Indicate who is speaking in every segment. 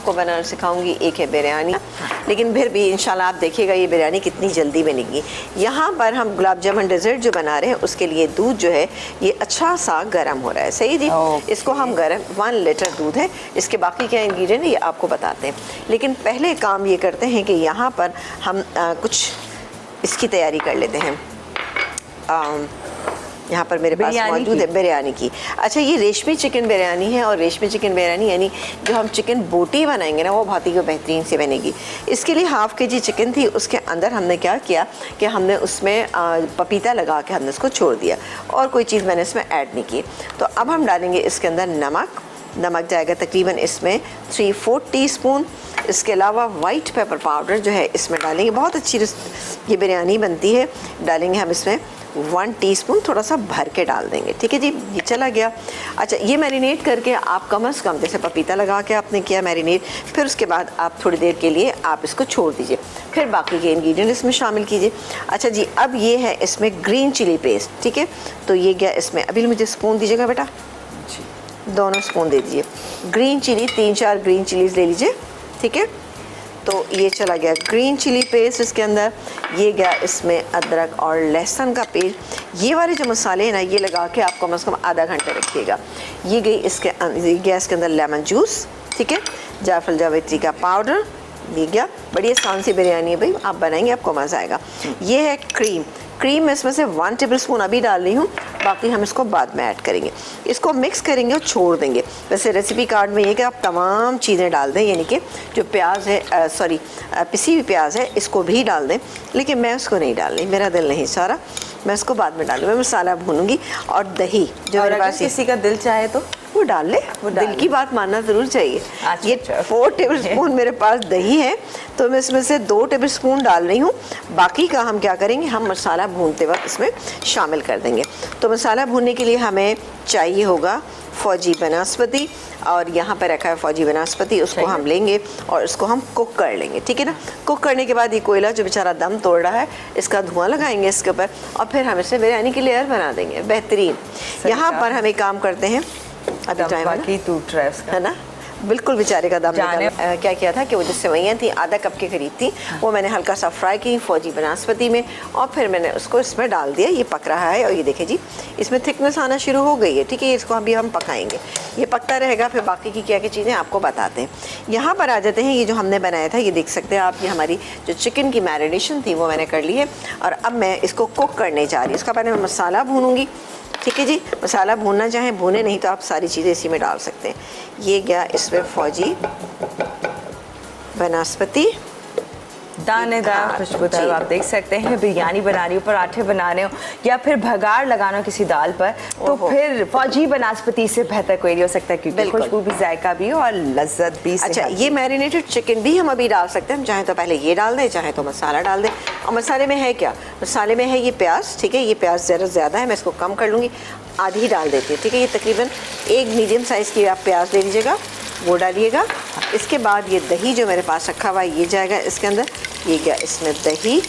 Speaker 1: आपको बनाना सिखाऊंगी, एक है बिरयानी। लेकिन फिर भी इंशाल्लाह आप देखिएगा ये बिरयानी कितनी जल्दी बनेगी। यहाँ पर हम गुलाब जामुन डेजर्ट जो बना रहे हैं उसके लिए दूध जो है ये अच्छा सा गर्म हो रहा है। सही जी, इसको हम गर्म 1 लीटर दूध है, इसके बाकी क्या इंग्रेडिएंट है ये आपको बताते हैं। लेकिन पहले काम ये करते हैं कि यहाँ पर हम कुछ इसकी तैयारी कर लेते हैं। यहाँ पर मेरे पास मौजूद है बिरयानी की। अच्छा, ये रेशमी चिकन बिरयानी है और रेशमी चिकन बिरयानी यानी जो हम चिकन बोटी बनाएंगे ना वो बहुत ही बेहतरीन से बनेगी। इसके लिए हाफ़ kg चिकन थी, उसके अंदर हमने क्या किया कि हमने उसमें पपीता लगा के हमने उसको छोड़ दिया और कोई चीज़ मैंने इसमें ऐड नहीं की। तो अब हम डालेंगे इसके अंदर नमक जाएगा तकरीबन इसमें 3/4 टीस्पून। इसके अलावा वाइट पेपर पाउडर जो है इसमें डालेंगे, बहुत अच्छी ये बिरयानी बनती है। डालेंगे हम इसमें 1 टीस्पून, थोड़ा सा भर के डाल देंगे। ठीक है जी, ये चला गया। अच्छा, ये मैरिनेट करके आप कम से कम जैसे पपीता लगा के आपने किया मैरिनेट, फिर उसके बाद आप थोड़ी देर के लिए आप इसको छोड़ दीजिए, फिर बाकी के इंग्रेडिएंट इसमें शामिल कीजिए। अच्छा जी, अब ये है इसमें ग्रीन चिली पेस्ट। ठीक है, तो ये गया इसमें। अभी मुझे स्पून दीजिएगा बेटा, दोनों स्पून दे दीजिए। ग्रीन चिली 3-4 ग्रीन चिलीज़ ले लीजिए। ठीक है, तो ये चला गया ग्रीन चिली पेस्ट इसके अंदर। ये गया इसमें अदरक और लहसुन का पेस्ट। ये वाले जो मसाले हैं ना ये लगा के आप कम से कम आधा घंटा रखिएगा। ये गई इसके गया इसके अंदर लेमन जूस। ठीक है, जायफल जावित्री का पाउडर, ये गया। बड़ी आसान सी बिरयानी है भाई, आप बनाएंगे आपको मज़ा आएगा। ये है क्रीम मैं इसमें से 1 टेबलस्पून अभी डाल रही हूँ, बाकी हम इसको बाद में ऐड करेंगे। इसको मिक्स करेंगे और छोड़ देंगे। वैसे रेसिपी कार्ड में ये कि आप तमाम चीज़ें डाल दें, यानी कि जो प्याज है पिसी हुई प्याज है इसको भी डाल दें, लेकिन मैं उसको नहीं डाल रही, मेरा दिल नहीं सारा, मैं इसको बाद में डालूँ। मैं मसाला भूनूंगी और दही जो मेरे पास
Speaker 2: किसी का दिल चाहे तो
Speaker 1: वो डाल ले, वो दिल की बात मानना ज़रूर चाहिए। ये 4 टेबलस्पून मेरे पास दही है, तो मैं इसमें से 2 टेबलस्पून डाल रही हूँ। बाकी का हम क्या करेंगे, हम मसाला भूनते वक्त इसमें शामिल कर देंगे। तो मसाला भूनने के लिए हमें चाहिए होगा फौजी बनस्पति, और यहाँ पर रखा है फौजी बनस्पति, उसको हम लेंगे और इसको हम कुक कर लेंगे। ठीक है ना, कुक करने के बाद ये कोयला जो बेचारा दम तोड़ रहा है इसका धुआं लगाएंगे इसके ऊपर और फिर हम इसे बिरयानी की लेयर बना देंगे बेहतरीन। यहाँ पर हम एक काम करते हैं, अभी टाइम
Speaker 2: बाकी टूट रहा है उसका, है ना,
Speaker 1: बिल्कुल बेचारे का दम निकल। क्या किया था कि वो जो सेवइयाँ थी आधा कप के करीब थी, वो मैंने हल्का सा फ्राई की फौजी बनस्पति में और फिर मैंने उसको इसमें डाल दिया। ये पक रहा है और ये देखिए जी इसमें थिकनेस आना शुरू हो गई है। ठीक है, इसको अभी हम पकाएंगे, ये पकता रहेगा, फिर बाकी की क्या क्या चीज़ें आपको बताते हैं। यहाँ पर आ जाते हैं, ये जो हमने बनाया था ये देख सकते हैं आप, ये हमारी जो चिकन की मैरिनेशन थी वो मैंने कर ली है और अब मैं इसको कुक करने जा रही हूँ। इसका पहले मैं मसाला भूनूंगी। ठीक है जी, मसाला भूनना चाहें भूने, नहीं तो आप सारी चीज़ें इसी में डाल सकते हैं। ये गया इसमें फौजी बनस्पति,
Speaker 2: दानेदार खुशबूदार। आप देख सकते हैं बिरयानी बना रही हो, पराठे बनाने हो या फिर भगाड़ लगाना हो किसी दाल पर, तो फिर फौजी बनस्पति से बेहतर कोई नहीं हो सकता, क्योंकि खुशबू भी, जायका भी और लज्जत भी।
Speaker 1: अच्छा, ये मैरिनेटेड चिकन भी हम अभी डाल सकते हैं, हम चाहें तो पहले ये डाल दें, चाहें तो मसाला डाल दें। और मसाले में है क्या, मसाले में है ये प्याज। ठीक है, ये प्याज ज़रा ज़्यादा है, मैं इसको कम कर लूँगी, आधी ही डाल देती हूँ। ठीक है, ये तकरीबन 1 मीडियम साइज़ की आप प्याज ले लीजिएगा, वो डालिएगा। इसके बाद ये दही जो मेरे पास रखा हुआ है ये जाएगा इसके अंदर। ये क्या इसमें दही,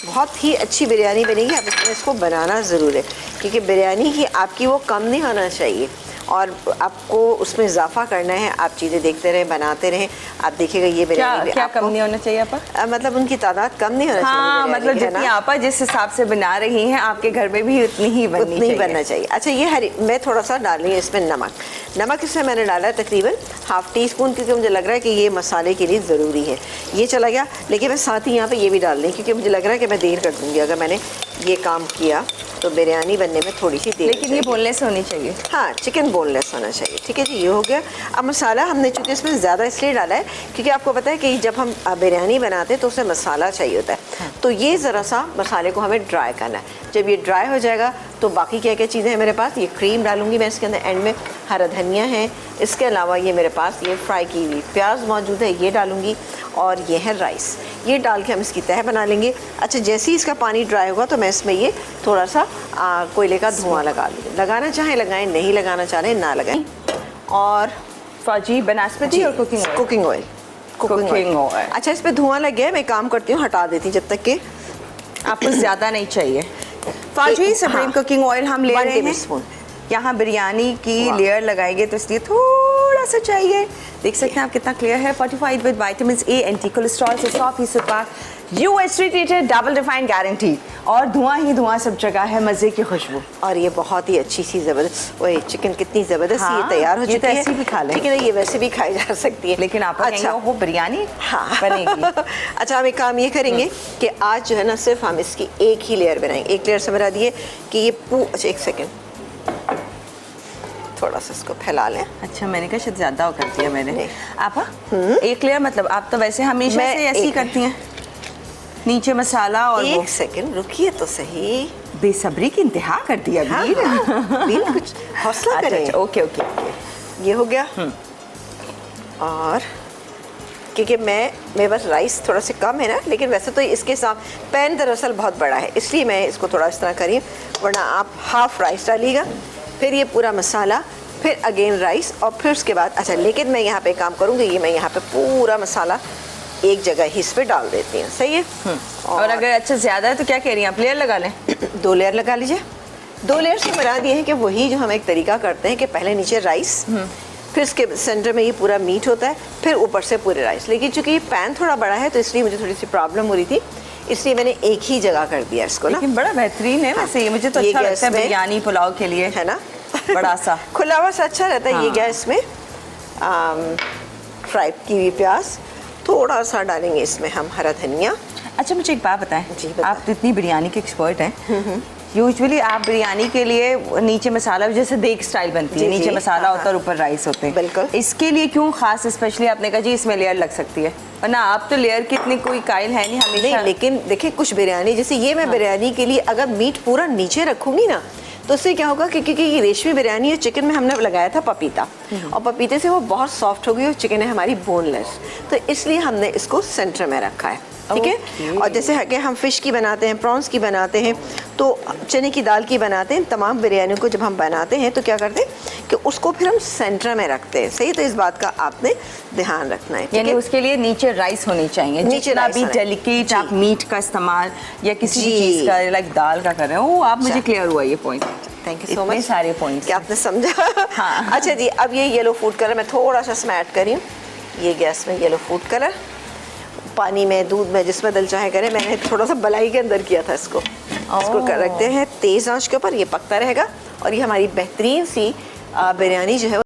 Speaker 1: बहुत ही अच्छी बिरयानी बनेगी। आप इसको बनाना ज़रूर है, क्योंकि बिरयानी की आपकी वो कम नहीं होना चाहिए और आपको उसमें इजाफा करना है। आप चीज़ें देखते रहें, बनाते रहें, आप देखिएगा ये बिरयानी
Speaker 2: क्या कम नहीं होना चाहिए आपा?
Speaker 1: मतलब उनकी तादाद कम नहीं होना चाहिए।
Speaker 2: हाँ, मतलब जितनी आपा जिस हिसाब से बना रही हैं आपके घर में भी उतनी ही बनना चाहिए।
Speaker 1: अच्छा, ये मैं थोड़ा सा डाल रही हूँ इसमें नमक इसमें मैंने डाला है तकरीबन ½ टीस्पून, क्योंकि मुझे लग रहा है कि ये मसाले के लिए ज़रूरी है। ये चला गया, लेकिन मैं साथ ही यहाँ पे ये भी डाल रही हूँ क्योंकि मुझे लग रहा है कि मैं देर कर दूँगी। अगर मैंने ये काम किया तो बिरयानी बनने में थोड़ी सी देर,
Speaker 2: लेकिन ये बोनलेस होनी चाहिए।
Speaker 1: हाँ, चिकन बोनलेस होना चाहिए। ठीक है जी, ये हो गया। अब मसाला हमने चूँकि इसमें ज़्यादा इसलिए डाला है क्योंकि आपको पता है कि जब हम बिरयानी बनाते हैं तो उसमें मसाला चाहिए होता है। तो ये ज़रा सा मसाले को हमें ड्राई करना है। जब ये ड्राई हो जाएगा तो बाकी क्या क्या चीज़ें हैं मेरे पास, ये क्रीम डालूंगी मैं इसके अंदर एंड में, हरा धनिया है, इसके अलावा ये मेरे पास ये फ्राई की हुई प्याज मौजूद है, ये डालूंगी, और ये है राइस। ये डाल के हम इसकी तह बना लेंगे। अच्छा, जैसे ही इसका पानी ड्राई होगा तो मैं इसमें ये थोड़ा सा कोयले का धुआं लगा लूँगी। लगाना चाहें लगाएं, नहीं लगाना चाहें ना लगाएं। और
Speaker 2: फौजी बनस्पति और कुकिंग ऑयल।
Speaker 1: अच्छा, इस पर धुआं लग गया, मैं काम करती हूँ, हटा देती हूँ जब तक कि
Speaker 2: आपको ज़्यादा नहीं चाहिए। फौजी सुप्रीम कुकिंग ऑयल हम ले रहे हैं यहाँ बिरयानी की
Speaker 1: वाह।
Speaker 2: लेयर लगाएंगे तो इसलिए थोड़ा सा चाहिए। देख सकते हैं आप कितना क्लियर है। Fortified with vitamin A, anti cholesterol से 100% पाक, USD treated, double refined guarantee, और धुआं ही धुआं सब जगह है, मजे की खुशबू।
Speaker 1: और ये बहुत ही अच्छी सी जबरदस्त, वही चिकन कितनी जबरदस्त
Speaker 2: हाँ,
Speaker 1: ये तैयार हो
Speaker 2: ये
Speaker 1: चुकी
Speaker 2: तो
Speaker 1: है।
Speaker 2: ऐसे भी खा लें।
Speaker 1: ठीक है ना, ये वैसे भी खाई जा सकती है,
Speaker 2: लेकिन आप
Speaker 1: अच्छा
Speaker 2: वो बिरयानी
Speaker 1: हाँ
Speaker 2: बनेगी।
Speaker 1: अच्छा, हम एक काम ये करेंगे कि आज जो है ना सिर्फ हम इसकी एक ही लेयर बनाएंगे। एक लेयर से मेरा दिए कि ये अच्छा एक सेकेंड, थोड़ा सा इसको फैला लें।
Speaker 2: अच्छा, मैंने कहा शायद ज्यादा कर दिया मैंने।
Speaker 1: नहीं।
Speaker 2: आप एक लेयर मतलब आप तो वैसे हमेशा
Speaker 1: मैं
Speaker 2: से ऐसे ही
Speaker 1: एक-
Speaker 2: करती हैं, नीचे मसाला और वो।
Speaker 1: एक सेकेंड रुकिए तो सही।
Speaker 2: बेसब्री की इंतहा कर दिया
Speaker 1: हाँ,
Speaker 2: वीर।
Speaker 1: बीन कुछ हौसला
Speaker 2: अच्छा,
Speaker 1: करें।
Speaker 2: अच्छा, ओके ओके।
Speaker 1: ये हो गया। और क्योंकि मेरे पास राइस थोड़ा सा कम है ना, लेकिन वैसे तो इसके साथ पैन दरअसल बहुत बड़ा है, इसलिए मैं इसको थोड़ा इस तरह करी, वरना आप हाफ राइस डालिएगा, फिर ये पूरा मसाला, फिर अगेन राइस, और फिर उसके बाद अच्छा, लेकिन मैं यहाँ पे काम करूँगी, ये मैं यहाँ पे पूरा मसाला एक जगह ही इस पे डाल देती हूँ। सही है।
Speaker 2: और अगर अच्छा ज़्यादा है तो क्या कह रही हैं आप, लेयर लगा लें?
Speaker 1: 2 लेयर लगा लीजिए। 2 लेयर से मुराद ये है कि वही जो हम एक तरीका करते हैं कि पहले नीचे राइस, फिर इसके सेंटर में ये पूरा मीट होता है, फिर ऊपर से पूरे राइस। लेकिन चूंकि ये पैन थोड़ा बड़ा है तो इसलिए मुझे थोड़ी सी प्रॉब्लम हो रही थी, इसलिए मैंने एक ही जगह कर दिया इसको ना।
Speaker 2: लेकिन बड़ा बेहतरीन है वैसे, ये मुझे तो
Speaker 1: ये
Speaker 2: अच्छा
Speaker 1: गैस
Speaker 2: लगता है
Speaker 1: में-
Speaker 2: बिरयानी पुलाव के लिए,
Speaker 1: है ना
Speaker 2: बड़ा सा
Speaker 1: खुला हुआ सा अच्छा रहता है। ये
Speaker 2: हाँ।
Speaker 1: गैस में फ्राइड की हुई प्याज थोड़ा सा डालेंगे इसमें हम, हरा धनिया।
Speaker 2: अच्छा मुझे एक बात बताएं,
Speaker 1: जी, बताएं।
Speaker 2: आप तो इतनी बिरयानी के एक्सपर्ट हैं, यूजुअली आप बिरयानी के लिए नीचे मसाला जैसे देग स्टाइल बनती है,
Speaker 1: जी,
Speaker 2: नीचे
Speaker 1: जी,
Speaker 2: मसाला
Speaker 1: हाँ,
Speaker 2: होता है और ऊपर राइस होते हैं,
Speaker 1: बिल्कुल।
Speaker 2: इसके लिए क्यों खास स्पेशली आपने कहा जी इसमें लेयर लग सकती है, वरना आप तो लेयर की इतनी कोई कायल है नहीं हमेशा।
Speaker 1: नहीं, लेकिन देखिए कुछ बिरयानी जैसे ये मैं बिरयानी के लिए अगर मीट पूरा नीचे रखूंगी ना, तो उससे क्या होगा कि क्योंकि ये रेशमी बिरयानी है, चिकन में हमने लगाया था पपीता, और पपीते से वो बहुत सॉफ्ट हो गई और चिकन है हमारी बोनलेस, तो इसलिए हमने इसको सेंटर में रखा है। ठीक है। और जैसे है कि हम फिश की बनाते हैं, प्रॉन्स की बनाते हैं, तो चने की दाल की बनाते हैं, तमाम बिरयानियों को जब हम बनाते हैं तो क्या करते हैं कि उसको फिर हम सेंटर में रखते हैं। सही, तो इस बात का आपने ध्यान रखना है। ठीक
Speaker 2: यानी
Speaker 1: है?
Speaker 2: उसके लिए नीचे राइस होनी चाहिए,
Speaker 1: नीचे
Speaker 2: जितना
Speaker 1: राइस
Speaker 2: भी
Speaker 1: होना है।
Speaker 2: डेलिकेट
Speaker 1: जी।
Speaker 2: आप मीट का इस्तेमाल या किसी भी
Speaker 1: जी।
Speaker 2: चीज़ का लाइक दाल का कर रहे हो, वो आप मुझे
Speaker 1: अच्छा।
Speaker 2: क्लियर हुआ ये पॉइंट।
Speaker 1: थैंक यू सो
Speaker 2: इतने
Speaker 1: मच।
Speaker 2: सारे पॉइंट्स
Speaker 1: क्या आपने समझा?
Speaker 2: हाँ।
Speaker 1: अच्छा जी, अब ये येलो फूड कलर मैं थोड़ा सा इसमें ऐड करी हूँ। ये गैस में येलो फूड कलर, पानी में, दूध में, जिसमें दिल चाहे करें, मैंने थोड़ा सा मलाई के अंदर किया था इसको। इसको रखते हैं तेज़ आंच के ऊपर, ये पकता रहेगा और ये हमारी बेहतरीन सी बिरयानी जो है